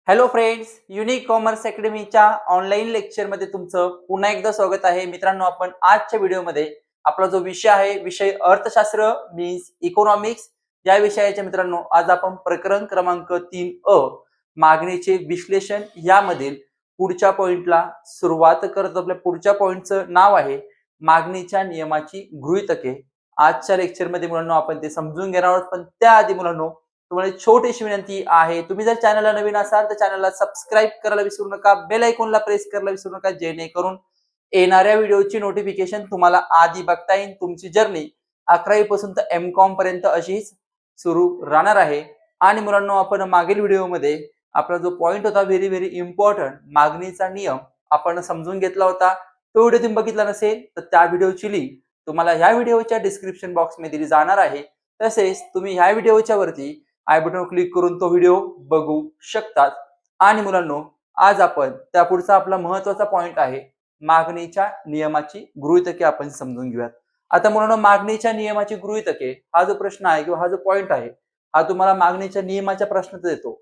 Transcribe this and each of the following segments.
Hello friends, unique commerce अकॅडमीच्या online लेक्चरमध्ये तुमचं पुन्हा एकदा स्वागत आहे. मित्रांनो, आपण आजच्या व्हिडिओमध्ये आपला जो विषय आहे, विषय अर्थशास्त्र मीन्स इकॉनॉमिक्स या विषयाचे मित्रांनो, आज आपण प्रकरण क्रमांक 3 मागणीचे विश्लेषण यामधील पुढच्या पॉइंटला सुरुवात करतो. आपल्या पुढच्या पॉइंटचं नाव आहे मागणीच्या नियमाची गृहीतके. आजच्या लेक्चरमध्ये मुलांनो आपण ते समजून घेणार आहोत, पण त्याआधी मुलांनो तुम्हाला एक छोटीशी विनंती आहे. तुम्ही जर चॅनलला नवीन असाल तर चॅनलला सबस्क्राईब करायला विसरू नका, बेल आयकॉनला प्रेस करायला विसरू नका, जेणेकरून येणाऱ्या व्हिडिओची नोटिफिकेशन तुम्हाला आधी बघता येईल. तुमची जर्नी 11वी पासून तर एम.कॉम पर्यंत अशीच सुरू राहणार आहे. आणि मुलांनो, आपण मागील व्हिडिओमध्ये आपला जो पॉइंट होता व्हेरी व्हेरी इम्पॉर्टंट मागणीचा नियम आपण समजून घेतला होता. तो व्हिडिओ तुम्ही बघितला नसेल तर त्या व्हिडिओची लिंक तुम्हाला ह्या व्हिडिओच्या डिस्क्रिप्शन बॉक्समध्ये दिली जाणार आहे. तसेच तुम्ही ह्या व्हिडिओच्या वरती आय बटन क्लिक करून तो व्हिडिओ बघू शकतात. आणि मुलांनो, आज आपण त्या पुढचा आपला महत्वाचा पॉइंट आहे मागणीच्या नियमाची गृहीतके आपण समजून घेऊयात. आता मुलांनो, मागणीच्या नियमाची गृहीतके हा जो प्रश्न आहे किंवा हा जो पॉइंट आहे, हा तुम्हाला मागणीच्या नियमाच्या प्रश्नात येतो.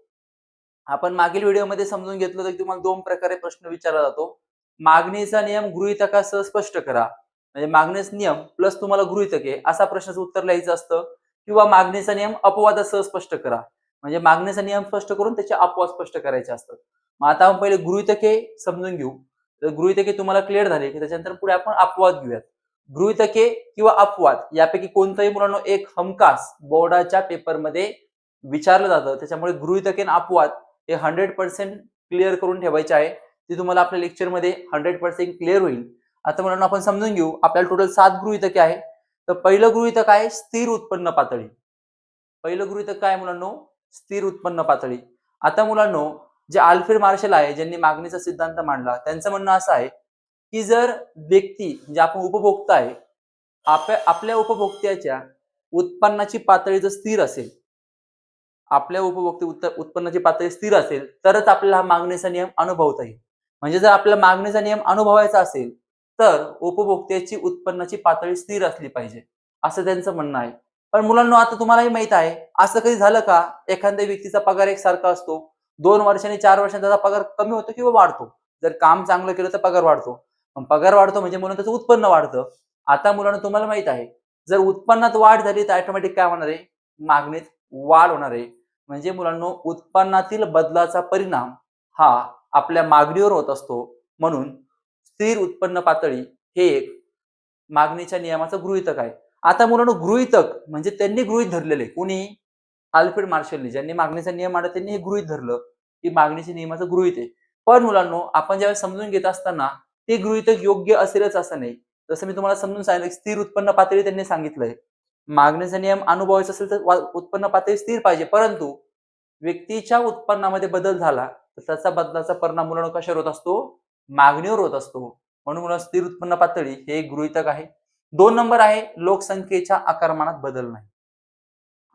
आपण मागील व्हिडिओमध्ये समजून घेतलं होतं की तुम्हाला दोन प्रकारे प्रश्न विचारला जातो. मागणीचा नियम गृहीतकासह स्पष्ट करा, म्हणजे मागणीचा नियम प्लस तुम्हाला गृहीतके असा प्रश्नाचं उत्तर लिहायचं असतं. किंवा मागणीचा नियम अपवादासह स्पष्ट करा, म्हणजे मागणीचा नियम स्पष्ट करून त्याचे अपवाद स्पष्ट करायचे असतात. मग आता आपण पहिले गृहीतके समजून घेऊ. तर गृहीतके तुम्हाला क्लिअर झाले की त्याच्यानंतर पुढे आपण अपवाद घेऊयात. गृहीतके किंवा अपवाद यापैकी कोणताही मुलांना एक हमखास बोर्डाच्या पेपरमध्ये विचारलं जातं. त्याच्यामुळे गृहीतके आणि अपवाद हे 100% क्लिअर करून ठेवायचे आहे. ते तुम्हाला आपल्या लेक्चरमध्ये 100% क्लिअर होईल. आता मुलांना आपण समजून घेऊ. आपल्याला टोटल 7 गृहीतके आहे. तर पहिलं गृहीतक आहे स्थिर उत्पन्न पातळी. पहिलं गृहीतक काय मुलांनो? स्थिर उत्पन्न पातळी. आता मुलांनो, जे आल्फ्रेड मार्शल आहे ज्यांनी मागणीचा सिद्धांत मांडला, त्यांचं म्हणणं असं आहे की जर व्यक्ती म्हणजे आपण उपभोक्ता आहे, आपल्या उपभोक्त्याच्या उत्पन्नाची पातळी जर स्थिर असेल, आपल्या उत्पन्नाची पातळी स्थिर असेल तरच आपल्याला हा मागणीचा नियम अनुभवता येईल. म्हणजे जर आपल्याला मागणीचा नियम अनुभवायचा असेल तर उपभोक्त्याची उत्पन्नाची पातळी स्थिर असली पाहिजे, असं त्यांचं म्हणणं आहे. पण मुलांनो, आता तुम्हालाही माहित आहे, असं कधी झालं का एखाद्या व्यक्तीचा पगार एकसारखा असतो, 2 वर्षांनी 4 वर्षांनी त्याचा पगार कमी होतो किंवा वाढतो. जर काम चांगलं केलं तर पगार वाढतो. पण पगार वाढतो म्हणजे म्हणून त्याचं उत्पन्न वाढतं. आता मुलांनो, तुम्हाला माहित आहे, जर उत्पन्नात वाढ झाली तर ऑटोमॅटिक काय होणार आहे? मागणीत वाढ होणार आहे. म्हणजे मुलांनो, उत्पन्नातील बदलाचा परिणाम हा आपल्या मागणीवर होत असतो. म्हणून स्थिर उत्पन्न पातळी हे एक मागणीच्या नियमाचं गृहीतक आहे. आता मुलांनो, गृहीतक म्हणजे त्यांनी गृहीत धरलेले कोणी? आल्फ्रेड मार्शलनी, ज्यांनी मागणीचा नियम मांडला त्यांनी हे गृहीत धरलं की मागणीच्या नियमाचं गृहीत आहे. पण मुलांनो, आपण ज्यावेळेस समजून घेत असताना ते गृहीतक योग्य असेलच असं नाही. जसं मी तुम्हाला समजून सांगितलं, स्थिर उत्पन्न पातळी त्यांनी सांगितलंय. मागणीचा नियम अनुभवायचा असेल तर उत्पन्न पातळी स्थिर पाहिजे. परंतु व्यक्तीच्या उत्पन्नामध्ये बदल झाला तर त्याचा बदलाचा परिणाम मुलांनो कशावर होत असतो? मागणीवर होत असतो. म्हणून मुलांनो, स्थिर उत्पन्न पातळी हे एक गृहीतक आहे. 2 नंबर आहे लोकसंख्येच्या आकारमानात बदल नाही.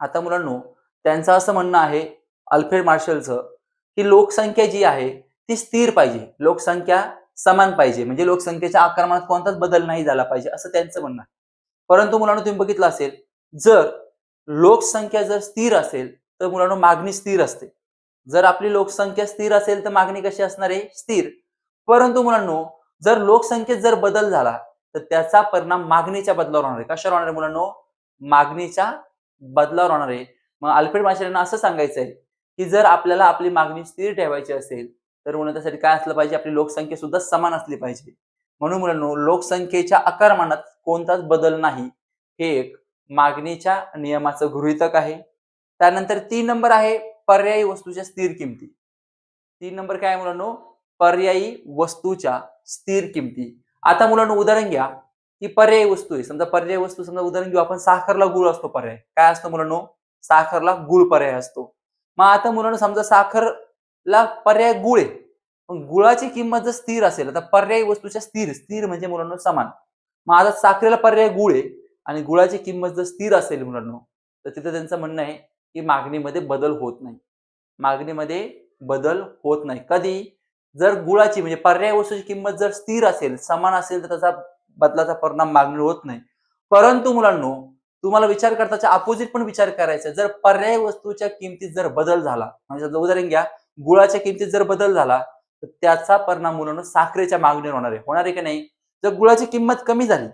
आता मुलांनो, त्यांचं असं म्हणणं आहे अल्फ्रेड मार्शलचं की लोकसंख्या जी आहे ती स्थिर पाहिजे, लोकसंख्या समान पाहिजे, म्हणजे लोकसंख्येच्या आकारमानात कोणताच बदल नाही झाला पाहिजे, असं त्यांचं म्हणणं आहे. परंतु मुलांनो, तुम्ही बघितलं असेल, जर लोकसंख्या जर स्थिर असेल तर मुलांनो मागणी स्थिर असते. जर आपली लोकसंख्या स्थिर असेल तर मागणी कशी असणार आहे? स्थिर. परंतु मुलांनो, जर लोकसंख्येत जर बदल झाला तर त्याचा परिणाम मागणीच्या बदलावर होणार आहे. कशावर होणार आहे मुलांनो? मागणीच्या बदलावर होणार आहे. मग अल्फ्रेड मार्शल यांना असं सांगायचंय की जर आपल्याला आपली मागणी स्थिर ठेवायची असेल तर मुलांनो त्यासाठी काय असलं पाहिजे? आपली लोकसंख्या सुद्धा समान असली पाहिजे. म्हणून मुलांनो, लोकसंख्येच्या आकारमानात कोणताच बदल नाही हे एक मागणीच्या नियमाचं गृहीतक आहे. त्यानंतर 3 नंबर आहे पर्यायी वस्तूच्या स्थिर किमती. 3 नंबर काय आहे मुलांनो? पर्यायी वस्तूच्या स्थिर किमती. आता मुलांनो, उदाहरण घ्या की पर्यायी वस्तू आहे. समजा पर्यायी वस्तू, समजा उदाहरण घेऊ आपण, साखरला गुळ असतो पर्याय. काय असतो मुलांनो? साखरला गुळ पर्याय असतो. मग आता मुलांनो, समजा साखरला पर्याय गुळ आहे. पण गुळाची किंमत जर स्थिर असेल, आता पर्यायी वस्तूच्या स्थिर, स्थिर म्हणजे मुलांनो समान. मग आता साखरेला पर्याय गुळ आहे आणि गुळाची किंमत जर स्थिर असेल मुलांनो, तर तिथे त्यांचं म्हणणं आहे की मागणीमध्ये बदल होत नाही. मागणीमध्ये बदल होत नाही. कधी? जर गुळाची म्हणजे पर्यायी वस्तूची किंमत जर स्थिर असेल, समान असेल, तर त्याचा बदलाचा परिणाम मागणीवर होत नाही. परंतु मुलांनो, तुम्हाला विचार करताच्या अपोजिट पण विचार करायचा. जर पर्यायी वस्तूच्या किमतीत जर बदल झाला, म्हणजे उदाहरण घ्या, गुळाच्या किमतीत जर बदल झाला तर त्याचा परिणाम मुलांनो साखरेच्या मागणीवर होणार आहे की नाही? जर गुळाची किंमत कमी झाली,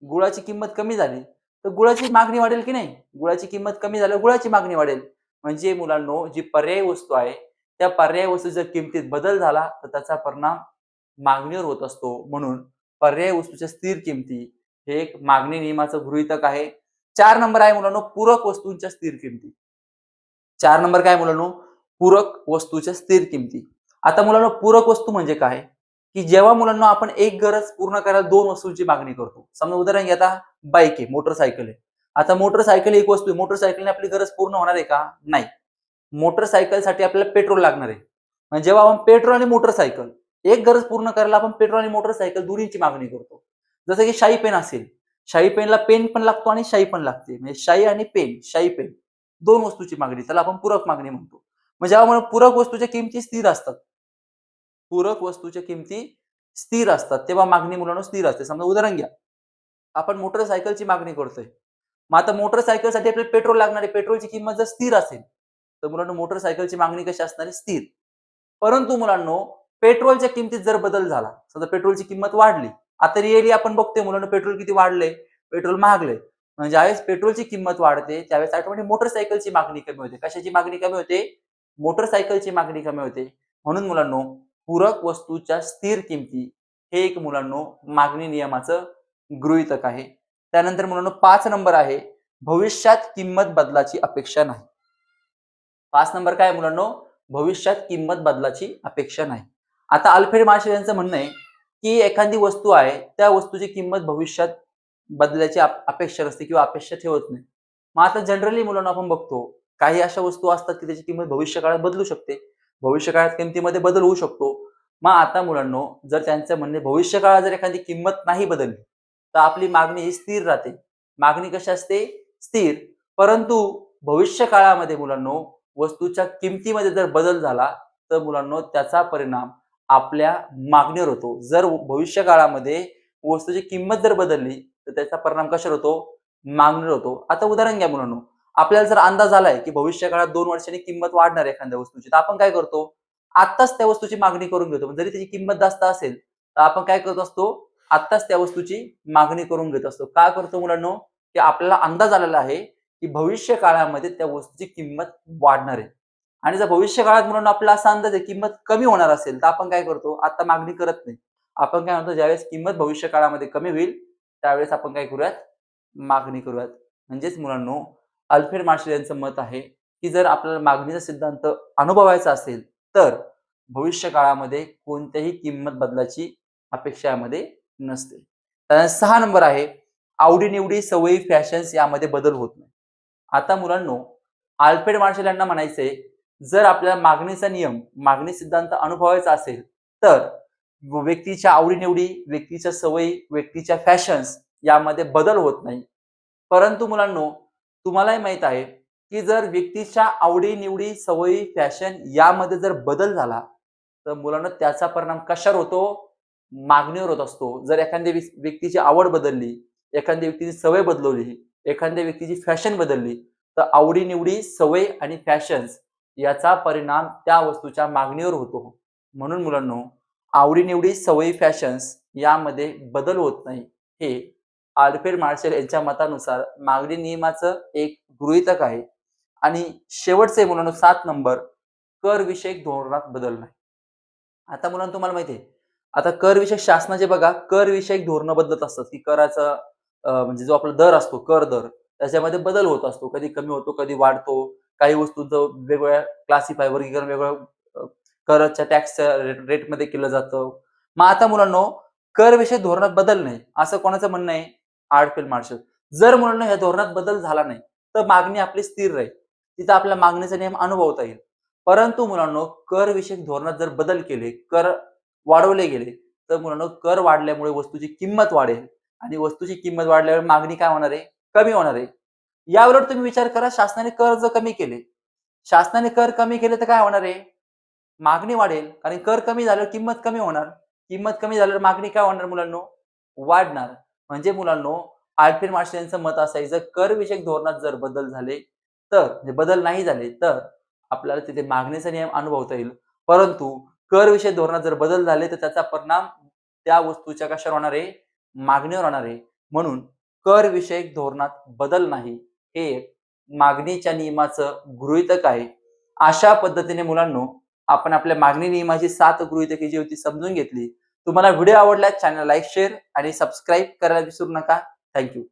गुळाची किंमत कमी झाली, तर गुळाची मागणी वाढेल की नाही? गुळाची किंमत कमी झाल्यावर गुळाची मागणी वाढेल. म्हणजे मुलांनो जी पर्यायी वस्तू आहे, त्या पर्यायी वस्तूच्या किमतीत बदल झाला तर त्याचा परिणाम मागणीवर होत असतो. म्हणून पर्यायी वस्तूच्या स्थिर किमती हे एक मागणी नियमाचं गृहीतक आहे. 4 नंबर आहे मुलांनो पूरक वस्तूंच्या स्थिर किमती. 4 नंबर काय मुलांनो? पूरक वस्तूच्या स्थिर किमती. आता मुलांनो पूरक वस्तू म्हणजे काय? की जेव्हा मुलांनो आपण एक गरज पूर्ण करायला 2 वस्तूंची मागणी करतो. समजा उदाहरण घ्या आता बाईक आहे, मोटरसायकल आहे. आता मोटरसायकल एक वस्तू आहे. मोटरसायकलने आपली गरज पूर्ण होणार आहे का? नाही. मोटरसायकलसाठी आपल्याला पेट्रोल लागणार आहे. म्हणजे जेव्हा आपण पेट्रोल आणि मोटरसायकल एक गरज पूर्ण करायला आपण पेट्रोल आणि मोटरसायकल दोन्हीची मागणी करतो. जसं की शाई पेन असेल. शाई पेनला पेन पण लागतो आणि शाई पण लागते. म्हणजे शाई आणि पेन, शाई पेन 2 वस्तूची मागणी. त्याला आपण पूरक मागणी म्हणतो. मग जेव्हा आपण पूरक वस्तूच्या किमती स्थिर असतात. पूरक वस्तूच्या किमती स्थिर असतात, तेव्हा मागणी मुलांनो स्थिर असते. समजा उदाहरण घ्या. आपण मोटरसायकलची मागणी करतोय. मग आता मोटरसायकलसाठी आपल्याला पेट्रोल लागणार आहे. पेट्रोलची किंमत जर स्थिर असेल, तर मुलांनो मोटरसायकलची मागणी कशी असणार आहे? स्थिर. परंतु मुलांनो पेट्रोलच्या किमतीत जर बदल झाला, समजा पेट्रोलची किंमत वाढली. आता रिअली आपण बघतोय मुलांनो पेट्रोल किती वाढलंय, पेट्रोल महागलंय. म्हणजे ज्यावेळेस पेट्रोलची किंमत वाढते, त्यावेळेस ऑटोमॅटिक मोटरसायकलची मागणी कमी होते. कशाची मागणी कमी होते? मोटरसायकलची मागणी कमी होते. म्हणून मुलांनो पूरक वस्तूच्या स्थिर किमती हे एक मुलांनो मागणी नियमाचं गृहीतक आहे. त्यानंतर मुलांनो 5 नंबर आहे, भविष्यात किंमत बदलाची अपेक्षा नाही. 5 नंबर काय आहे मुलांनो? भविष्यात किंमत बदलाची अपेक्षा नाही. आता अल्फ्रेड मार्शल यांचं म्हणणं आहे, की एखादी वस्तू आहे, त्या वस्तूची किंमत भविष्यात बदलाची अपेक्षा नसते किंवा अपेक्षा ठेवत नाही. मग आता जनरली मुलांनो आपण बघतो, काही अशा वस्तू असतात, की त्याची किंमत भविष्यकाळात बदलू शकते. भविष्यकाळात किमतीमध्ये बदल होऊ शकतो. मग आता मुलांनो, जर त्यांचं म्हणणे भविष्यकाळात जर एखादी किंमत नाही बदलली, तर आपली मागणी ही स्थिर राहते. मागणी कशी असते? स्थिर. परंतु भविष्य काळामध्ये मुलांनो, वस्तूच्या किमतीमध्ये जर बदल झाला, तर मुलांनो त्याचा परिणाम आपल्या मागणीवर होतो. जर भविष्य काळामध्ये वस्तूची किंमत जर बदलली, तर त्याचा परिणाम कशावर होतो? मागणीवर होतो. आता उदाहरण घ्या मुलांनो, आपल्याला जर अंदाज आलाय, की भविष्य काळात 2 वर्षांनी किंमत वाढणार आहे एखाद्या वस्तूची, तर आपण काय करतो? आत्ताच त्या वस्तूची मागणी करून घेतो. जरी त्याची किंमत जास्त असेल, तर आपण काय करत असतो? आत्ताच त्या वस्तूची मागणी करून घेत असतो. का करतो मुलांनो? की आपल्याला अंदाज आलेला आहे, की भविष्य काळामध्ये त्या वस्तूची किंमत वाढणार आहे. आणि जर भविष्य काळात मुलांनो आपला असा अंदाज आहे किंमत कमी होणार असेल, तर आपण काय करतो? आता मागणी करत नाही. आपण काय म्हणतो ज्यावेळेस किंमत भविष्य काळामध्ये कमी होईल, त्यावेळेस आपण काय करूयात? मागणी करूयात. म्हणजेच मुलांनो, अल्फ्रेड मार्शल यांचं मत आहे, की जर आपल्याला मागणीचा सिद्धांत अनुभवायचा असेल, तर भविष्य काळामध्ये कोणत्याही किंमत बदलाची अपेक्षा यामध्ये नसते. 6 नंबर आहे, आवडी सवयी, फॅशन्स यामध्ये बदल होत नाही. आता मुलांनो, अल्फ्रेड मार्शल यांना म्हणायचंय, जर आपल्याला मागणीचा नियम, मागणी सिद्धांत अनुभवायचा असेल, तर व्यक्तीच्या आवडी व्यक्तीच्या सवयी, व्यक्तीच्या फॅशन्स यामध्ये बदल होत नाही. परंतु मुलांनो, तुम्हालाही माहीत आहे, की जर व्यक्तीच्या आवडी सवयी, फॅशन यामध्ये जर बदल झाला, तर मुलांनो त्याचा परिणाम कशावर होतो? मागणीवर होत असतो. जर एखाद्या व्यक्तीची आवड बदलली, एखाद्या व्यक्तीची सवय बदलवली, एखाद्या व्यक्तीची फॅशन बदलली, तर आवडी सवय आणि फॅशन्स याचा परिणाम त्या वस्तूच्या मागणीवर होतो. म्हणून मुलांनो, आवडी सवयी, फॅशन्स यामध्ये बदल होत नाही. हे अल्फ्रेड मार्शल यांच्या मतानुसार मागणी नियमाचं एक गृहीतक आहे. आणि शेवटचे मुलांनो 7 नंबर, कर विषयक धोरणात बदल नाही. आता मुलांनो तुम्हाला माहिती आहे, आता कर विषयक शासनाचे बघा, कर विषयक धोरणं बदलत असतात, की कराचा म्हणजे जो आपला दर असतो, कर दर, त्याच्यामध्ये बदल होत असतो. कधी कमी होतो, कधी वाढतो. काही वस्तूंचं वेगवेगळ्या वर्गीकरण वेगवेगळ्या कराच्या टॅक्सच्या रेटमध्ये केलं जातं. मग आता मुलांनो, कर विषयक धोरणात बदल नाही, असं कोणाचं म्हणणं आहे? आर्टफेल मार्शल. जर मुलांनो ह्या धोरणात बदल झाला नाही, तर मागणी आपली स्थिर राहील. तिथं आपल्या मागणीचा नियम अनुभवता येईल. परंतु मुलांनो, कर विषयक धोरणात जर बदल केले, कर वाढवले गेले, तर मुलांनो कर वाढल्यामुळे वस्तूची किंमत वाढेल आणि वस्तूची किंमत वाढल्यावर मागणी काय होणार आहे? कमी होणार आहे. याउलट तुम्ही विचार करा, शासनाने कर जर कमी केले, शासनाने कर कमी केले तर काय होणार आहे? मागणी वाढेल. कारण कर कमी झाल्यावर किंमत कमी होणार. किंमत कमी झाल्यावर मागणी काय होणार मुलांनो? वाढणार. म्हणजे मुलांनो, अल्फ्रेड मार्शल यांचं मत असं आहे, जर कर विषयक धोरणात जर बदल झाले, तर म्हणजे बदल नाही झाले, तर आपल्याला तिथे मागणीचा नियम अनुभवता येईल. परंतु कर विषयक धोरणात जर बदल झाले तर त्याचा परिणाम त्या वस्तूच्या कशावर होणार आहे? मागणीवर होणार आहे. म्हणून कर विषयक धोरणात बदल नाही, हे एक मागणीच्या नियमाचं गृहीतक आहे. अशा पद्धतीने मुलांनो, आपण आपल्या मागणी नियमाची 7 गृहीतके जी होती समजून घेतली. तुम्हाला व्हिडिओ आवडल्यास चॅनल लाईक, शेअर आणि सबस्क्राईब करायला विसरू नका. Thank you.